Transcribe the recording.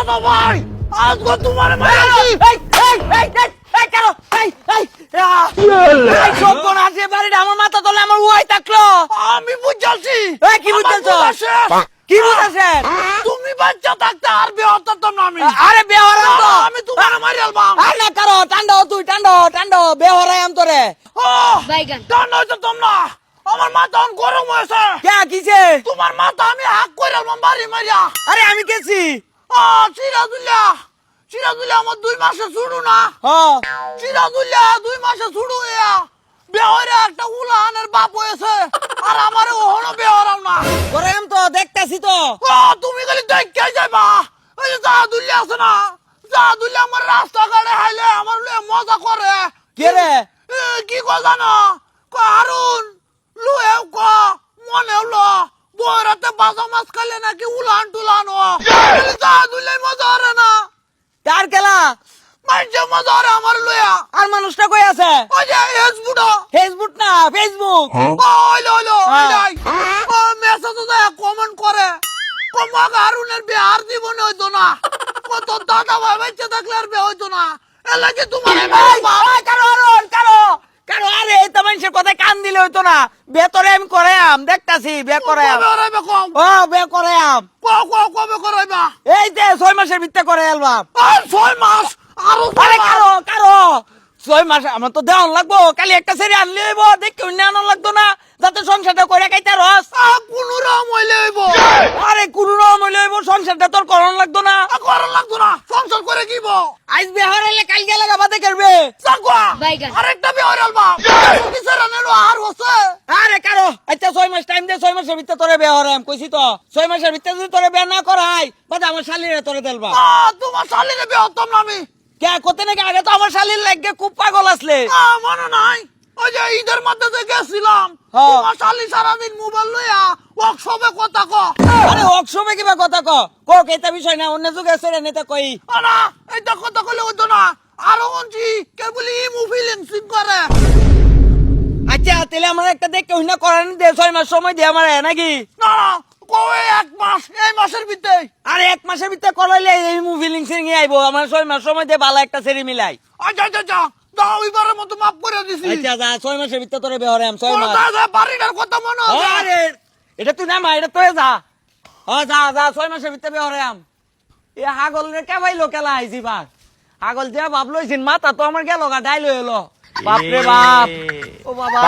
দাদা ভাই আজকে তোমার মারাছি আমার মাথা তোলে আমার উয়াই থাকলো। আমি বুঝাছি কি বুঝতেছো? কি বুঝতেছেন? তুমি বাচ্চা থাকতে আর বিয়ে হতাম না আমি। আরে বেহরাম তো আমি তোমার মারি আলবাম। আর না কারো টান্ডো তুই টান্ডো বেহরাম তোরে বাইগান টান হইতো তোমরা আমার মাথা অন গরম হয়েছে। কে কিছে? তোমার মাথা আমি হাক করে আলবাম বাড়ি মারিয়া। আরে আমি কেছি সিরাজুল্লাহ আমার 2 মাসে ছুড়ু না। হ্যাঁ সিরাজুল্লাহ 2 মাসে ছুড়ু হইয়া বেহরে একটা উলানের বাপ হয়েছে আর আমারে ওহনো বেহরাম না। করেম তো দেখতাছি তো। তুমি খালি দেখে যাবা। ওই যে জাহাদুল্লাহ আছে না, জাহাদুল্লাহ আমার রাস্তাঘাটে হাইলে আমার লয়ে মজা করে। কে রে? কি কো জানো? হারুন লুয়েও ক মনেও ল বইরাতে বাজা মাছ খাইলে নাকি উলান টুলান জাহাদুল্লাহ মজা হরে না। কার খেলা? মানুষের মজা হরে আমার লইয়া। আর মানুষটা কই আছে? ওই যে ফেসবুক ফেসবুক না ফেসবুক। মেসেজ কমেন্ট করে কমাক হারুনের বিয়ে আর জীবনে হইতো না। কত দাদা ভাই বাচ্চা থাকলে আর বিয়ে হইতো না। এলাকি তোমার কারো আরে এটা মানুষের কথা কান দিলে হইতো না। ভেতরে আমি করাইম দেখতাছি বে করাইম। ও বে করাইম। কবে করাইবা? এই যে 6 মাসের ভিতরে করে আলবাম। আর 6 মাস আরো আরে কারো 6 মাস আমার তো দেওয়ান লাগবো। কালি একটা সেরি আনলে হইব দেখি অন্য আনন্দ লাগতো না যাতে সংসারটা করে খাইতে রস। কোন রকম হইলে হইব। আরে কোন রকম হইলে হইব সংসারটা তোর করন লাগতো না। করার লাগতো না সংসার করে কিব। আজ বিহার হইলে কাল গেলে গাবাতে করবে। চাকুয়া বাইগান আরেকটা বিয়ে হইল বা কিসের আনেলো আর হচ্ছে। আরে কারো আচ্ছা 6 মাস টাইম দে 6 মাসের ভিতরে তোরে বিয়ে হরাম কইছি তো 6 মাসের ভিতরে যদি তোরে বিয়ে না করাই বাদ আমার শালিরে তোরে দেলবা। তোমার শালিরে বিয়ে হতাম না আমি। কে কোতে নাকি আগে তো আমার শালির লাগে খুব পাগল আসলে। মনে নাই ওই যে ঈদের মধ্যে যে গেছিলাম হ্যাঁ। তোমার শালি সারাদিন মোবাইল লইয়া ওয়ার্কশপে কথা ক। আরে ওয়ার্কশপে কিবা কথা ক কেতা বিষয় না অন্য যুগে আছে রে নেতা কই। না এইটা কথা কইলে হইতো না। আরো অনছি কে বলি মুভি লিংসিং করে। আচ্ছা তাহলে আমার একটা দেখে হইনা করান দে 6 মাস সময় দে আমার নাকি। না কই 1 মাস এই মাসের ভিতরে। আরে 1 মাসের ভিতরে করাইলে এই মুভি লিংসিং এ আইবো আমার 6 মাস সময় দে ভালো একটা সেরি মিলাই। আচ্ছা দাও এবারের মতো মাফ করে দিছি। আচ্ছা যা 6 মাসের ভিতরে তোরে বিয়ে হরাম 6 মাস। দাদা বাড়িটার কথা মনে হয়। আরে এটা তুই না মা এটা তুই যা। যা 6 মাসের ভিতরে বিয়ে হরাম। এ হাগল রে কে ভাইলো কেলা আইছি বার হাগল যে ভাবলইছিন মাথা তো আমার গেল গা ডাইল হইলো বাপ রে বাপ ও বাবা।